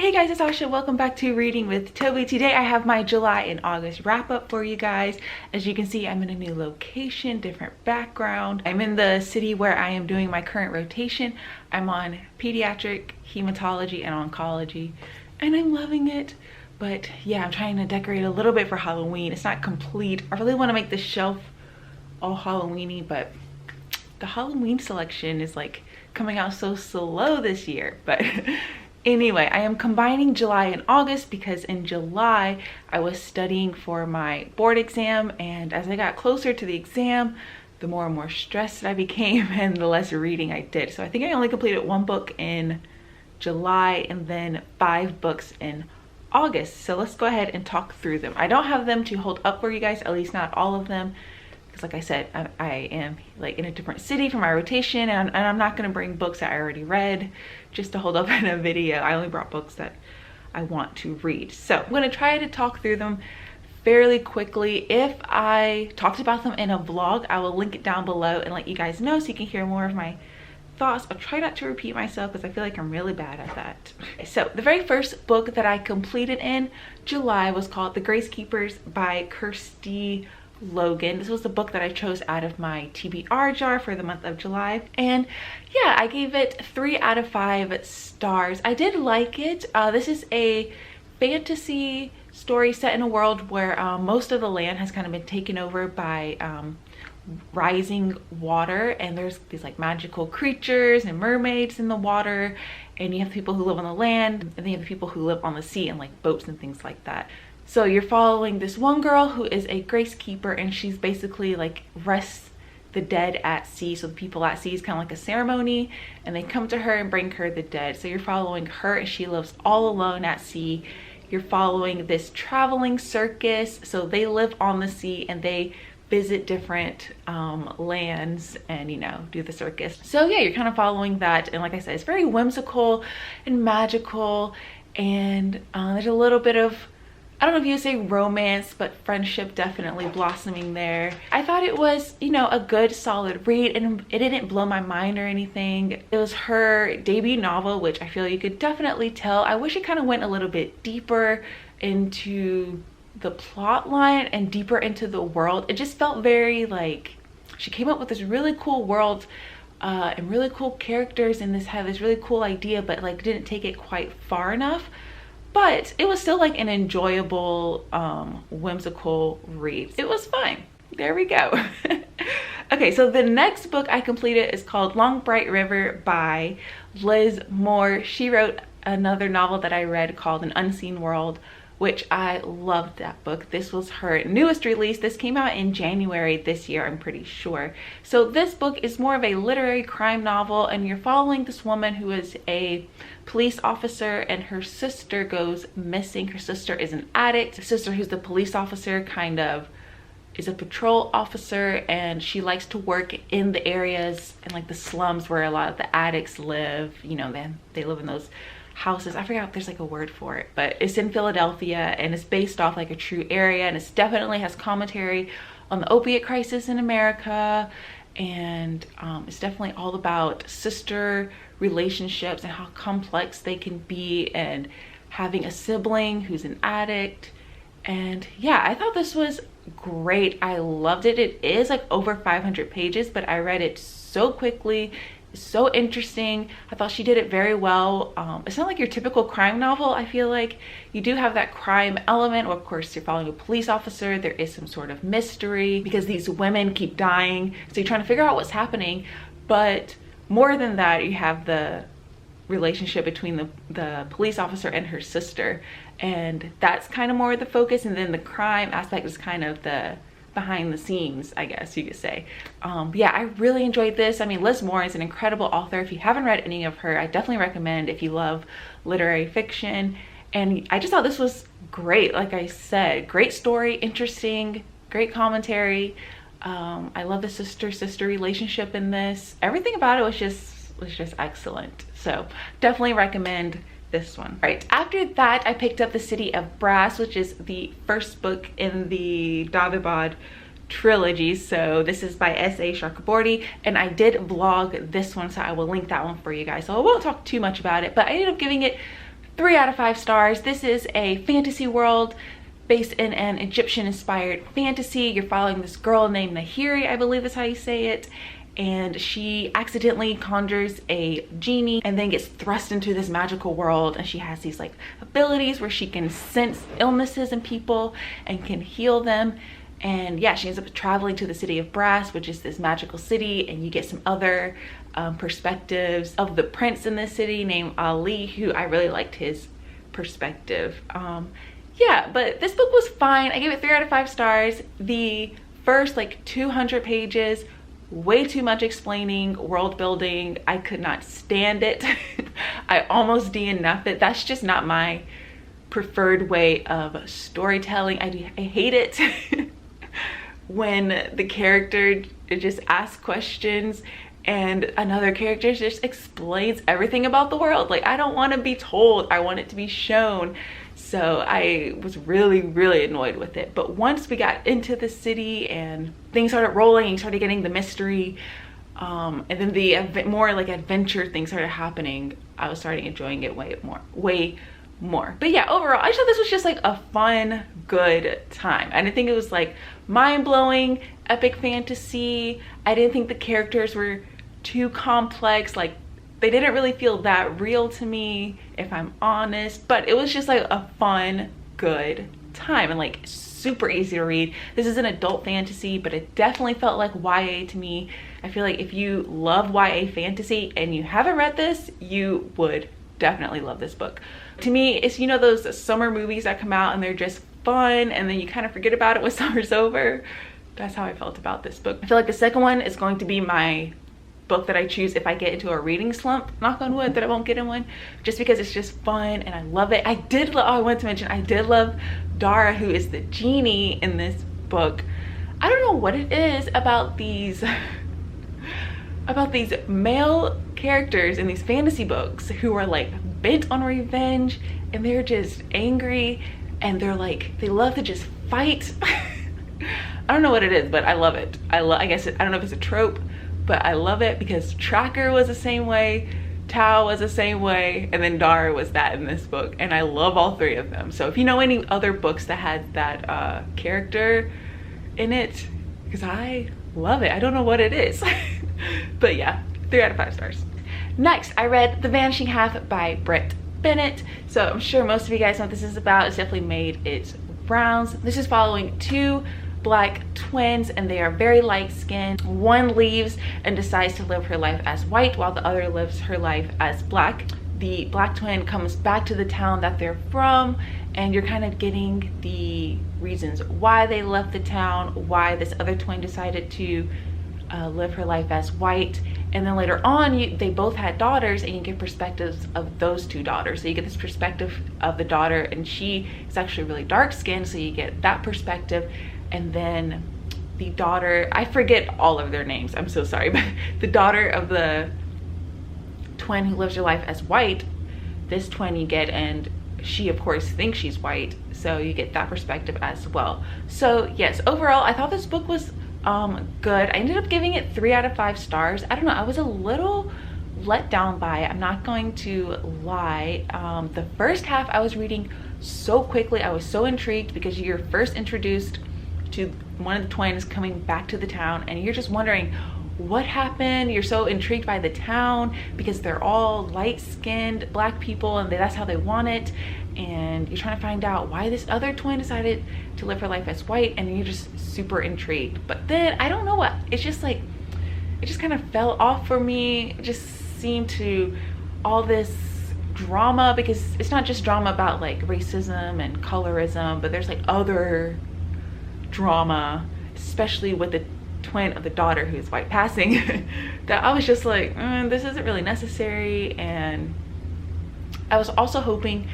Hey guys, it's Asha. Welcome back to Reading with Toby. Today I have my July and August wrap up for you guys. As you can see, I'm in a new location, different background. I'm in the city where I am doing my current rotation. I'm on pediatric, hematology, and oncology, and I'm loving it. But yeah, I'm trying to decorate a little bit for Halloween. It's not complete. I really want to make the shelf all Halloweeny, but the Halloween selection is like coming out so slow this year. But anyway, I am combining July and August because in July I was studying for my board exam, and as I got closer to the exam, the more and more stressed I became and the less reading I did. So I think I only completed 1 book in July and then 5 books in August. So let's go ahead and talk through them. I don't have them to hold up for you guys, at least not all of them. Like I said, I am like in a different city for my rotation, and I'm not going to bring books that I already read just to hold up in a video. I only brought books that I want to read. So I'm going to try to talk through them fairly quickly. If I talked about them in a vlog, I will link it down below and let you guys know so you can hear more of my thoughts. I'll try not to repeat myself because I feel like I'm really bad at that. So the very first book that I completed in July was called The Grace Keepers by Kirsty Logan. This was the book that I chose out of my TBR jar for the month of July, and yeah, I gave it 3 out of 5 stars. I did like it. This is a fantasy story set in a world where most of the land has kind of been taken over by rising water, and there's these like magical creatures and mermaids in the water, and you have people who live on the land, and then you have the people who live on the sea and like boats and things like that. So you're following this one girl who is a grace keeper, and she's basically like rests the dead at sea. So the people at sea is kind of like a ceremony, and they come to her and bring her the dead. So you're following her, and she lives all alone at sea. You're following this traveling circus. So they live on the sea and they visit different lands and, you know, do the circus. So yeah, you're kind of following that. And like I said, it's very whimsical and magical, and there's a little bit of, I don't know if you would say romance, but friendship definitely blossoming there. I thought it was, you know, a good solid read, and it didn't blow my mind or anything. It was her debut novel, which I feel you could definitely tell. I wish it kind of went a little bit deeper into the plot line and deeper into the world. It just felt very like she came up with this really cool world and really cool characters, and this had this really cool idea, but like didn't take it quite far enough. But it was still like an enjoyable, whimsical read. It was fine. There we go. Okay, so the next book I completed is called Long Bright River by Liz Moore. She wrote another novel that I read called An Unseen World, which I loved that book. This was her newest release. This came out in January this year, I'm pretty sure. So this book is more of a literary crime novel, and you're following this woman who is a police officer, and her sister goes missing. Her sister is an addict. The sister who's the police officer kind of is a patrol officer, and she likes to work in the areas and like the slums where a lot of the addicts live. You know, they live in those houses. I forgot if there's like a word for it, but it's in Philadelphia, and it's based off like a true area, and it definitely has commentary on the opiate crisis in America, and it's definitely all about sister relationships and how complex they can be, and having a sibling who's an addict. And yeah, I thought this was great. I loved it. It is like over 500 pages, but I read it so quickly. So interesting. I thought she did it very well. It's not like your typical crime novel. I feel like you do have that crime element. Of course, you're following a police officer. There is some sort of mystery because these women keep dying, so you're trying to figure out what's happening. But more than that, you have the relationship between the police officer and her sister, and that's kind of more of the focus. And then the crime aspect is kind of the behind the scenes, I guess you could say. Yeah, I really enjoyed this. I mean, Liz Moore is an incredible author. If you haven't read any of her, I definitely recommend if you love literary fiction. And I just thought this was great. Like I said, great story, interesting, great commentary. I love the sister-sister relationship in this. Everything about it was just excellent. So definitely recommend this one. All right, after that I picked up The City of Brass, which is the first book in the Davibod trilogy. So this is by S.A. Chakraborty, and I did vlog this one, so I will link that one for you guys. So I won't talk too much about it, but I ended up giving it 3 out of 5 stars. This is a fantasy world based in an Egyptian-inspired fantasy. You're following this girl named Nahiri, I believe is how you say it. And she accidentally conjures a genie and then gets thrust into this magical world, and she has these like abilities where she can sense illnesses in people and can heal them. And yeah, she ends up traveling to the city of Brass, which is this magical city, and you get some other perspectives of the prince in this city named Ali, who I really liked his perspective. Yeah, but this book was fine. I gave it 3 out of 5 stars. The first like 200 pages, way too much explaining, world building. I could not stand it. I almost DNF'd it. That's just not my preferred way of storytelling. I hate it when the character just asks questions and another character just explains everything about the world. Like, I don't want to be told, I want it to be shown. So I was really, really annoyed with it. But once we got into the city and things started rolling and you started getting the mystery, and then the more like adventure things started happening, I was starting enjoying it way more. But yeah, overall, I thought this was just like a fun, good time. I didn't think it was like mind-blowing, epic fantasy. I didn't think the characters were too complex. Like, they didn't really feel that real to me, if I'm honest, but it was just like a fun, good time and like super easy to read. This is an adult fantasy, but it definitely felt like YA to me. I feel like if you love YA fantasy and you haven't read this, you would definitely love this book. To me, it's, you know, those summer movies that come out and they're just fun and then you kind of forget about it when summer's over. That's how I felt about this book. I feel like the second one is going to be my book that I choose if I get into a reading slump. Knock on wood that I won't get in one, just because it's just fun and I love it. I want to mention, I did love Dara, who is the genie in this book. I don't know what it is about these male characters in these fantasy books who are like bent on revenge, and they're just angry, and they're like, they love to just fight. I don't know what it is, but I love it. I guess I don't know if it's a trope, but I love it because Tracker was the same way, Tao was the same way, and then Dara was that in this book, and I love all 3 of them. So if you know any other books that had that character in it, because I love it. I don't know what it is. But yeah, 3 out of 5 stars. Next, I read The Vanishing Half by Britt Bennett. So I'm sure most of you guys know what this is about. It's definitely made its rounds. This is following 2 Black twins, and they are very light-skinned. One leaves and decides to live her life as white, while the other lives her life as Black. The Black twin comes back to the town that they're from, and you're kind of getting the reasons why they left the town, why this other twin decided to live her life as white. And then later on, they both had daughters, and you get perspectives of those 2 daughters. So you get this perspective of the daughter, and she is actually really dark-skinned, so you get that perspective. And then the daughter, I forget all of their names, I'm so sorry, but the daughter of the twin who lives her life as white, this twin you get, and she of course thinks she's white, so you get that perspective as well. So yes, overall I thought this book was good. I ended up giving it 3 out of 5 stars. I don't know, I was a little let down by it, I'm not going to lie. The first half I was reading so quickly. I was so intrigued because you're first introduced to one of the twins coming back to the town, and you're just wondering what happened. You're so intrigued by the town because they're all light-skinned Black people, and that's how they want it, and you're trying to find out why this other twin decided to live her life as white, and you're just super intrigued. But then I don't know what, it's just like, it just kind of fell off for me. It just seemed to all this drama, because it's not just drama about like racism and colorism, but there's like other drama, especially with the twin of the daughter who's white passing, that I was just like, this isn't really necessary. And I was also hoping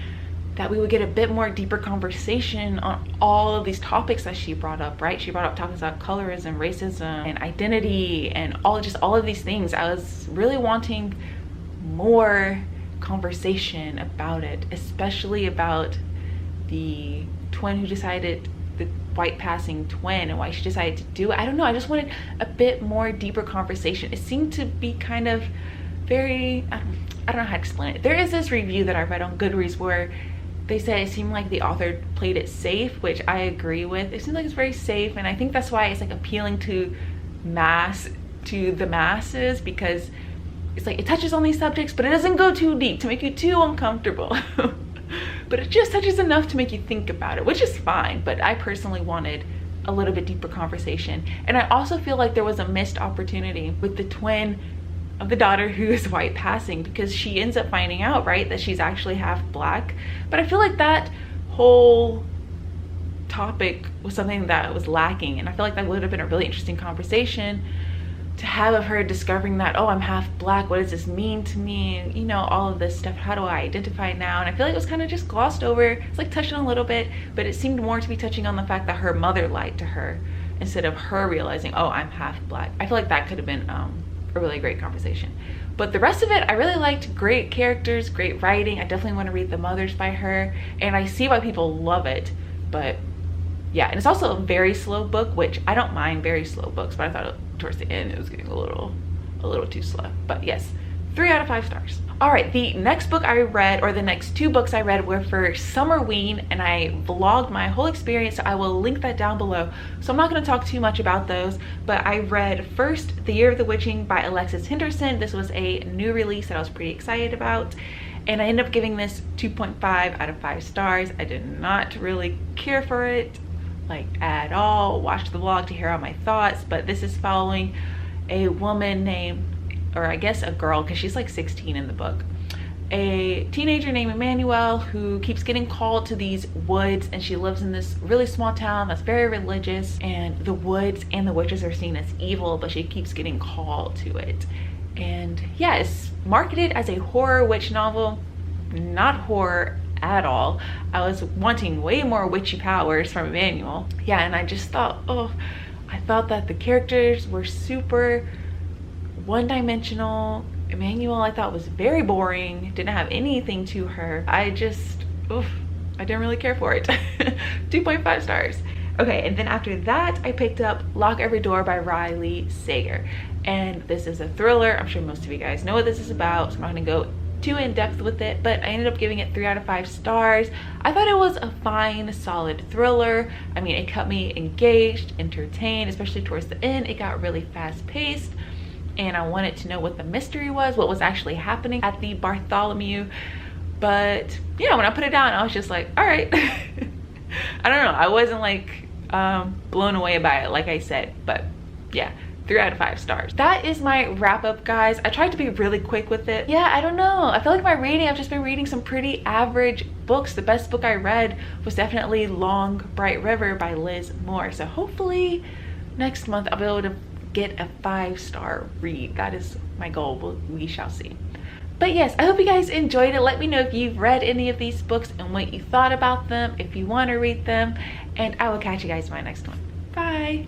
that we would get a bit more deeper conversation on all of these topics that she brought up, right? She brought up topics about colorism, racism, and identity, and all of these things. I was really wanting more conversation about it, especially about the twin who decided, the white passing twin, and why she decided to do it. I don't know, I just wanted a bit more deeper conversation. It seemed to be kind of very I don't know how to explain it. There is this review that I read on Goodreads where they said it seemed like the author played it safe, which I agree with. It seems like it's very safe, and I think that's why it's like appealing to the masses, because it's like it touches on these subjects, but it doesn't go too deep to make you too uncomfortable. But it just touches enough to make you think about it, which is fine. But I personally wanted a little bit deeper conversation. And I also feel like there was a missed opportunity with the twin of the daughter who is white passing, because she ends up finding out, right, that she's actually half black. But I feel like that whole topic was something that was lacking, and I feel like that would have been a really interesting conversation to have of her discovering that, oh, I'm half black, what does this mean to me, you know, all of this stuff, how do I identify now? And I feel like it was kind of just glossed over. It's like touching a little bit, but it seemed more to be touching on the fact that her mother lied to her instead of her realizing, oh, I'm half black. I feel like that could have been a really great conversation. But the rest of it, I really liked. Great characters, great writing. I definitely want to read The Mothers by her, and I see why people love it. But yeah, and it's also a very slow book, which I don't mind very slow books, but I thought towards the end it was getting a little too slow. But yes, 3 out of 5 stars. All right, the next book I read, or the next 2 books I read, were for Summerween, and I vlogged my whole experience, so I will link that down below. So I'm not going to talk too much about those, but I read first The Year of the Witching by Alexis Henderson. This was a new release that I was pretty excited about, and I ended up giving this 2.5 out of 5 stars. I did not really care for it, like, at all. Watched the vlog to hear all my thoughts, but this is following a woman named, or I guess a girl, because she's like 16 in the book, a teenager named Emmanuel who keeps getting called to these woods, and she lives in this really small town that's very religious, and the woods and the witches are seen as evil, but she keeps getting called to it. And yeah, it's marketed as a horror witch novel. Not horror at all. I was wanting way more witchy powers from Emmanuel. Yeah, and I just thought, oh, I thought that the characters were super one-dimensional. Emmanuel, I thought, was very boring, didn't have anything to her. I didn't really care for it. 2.5 stars. Okay, and then after that, I picked up Lock Every Door by Riley Sager. And this is a thriller. I'm sure most of you guys know what this is about, so I'm not gonna go too in depth with it, but I ended up giving it 3 out of 5 stars. I thought it was a fine, solid thriller. I mean, it kept me engaged, entertained, especially towards the end. It got really fast paced, and I wanted to know what the mystery was, what was actually happening at the Bartholomew. But you know, when I put it down, I was just like, all right. I don't know, I wasn't like blown away by it, like I said, but yeah, 3 out of 5 stars. That is my wrap up, guys. I tried to be really quick with it. Yeah, I don't know, I feel like my reading, I've just been reading some pretty average books. The best book I read was definitely Long Bright River by Liz Moore, so hopefully next month I'll be able to get a 5-star read. That is my goal. We shall see. But yes, I hope you guys enjoyed it. Let me know if you've read any of these books and what you thought about them, if you want to read them, and I will catch you guys in my next one. Bye.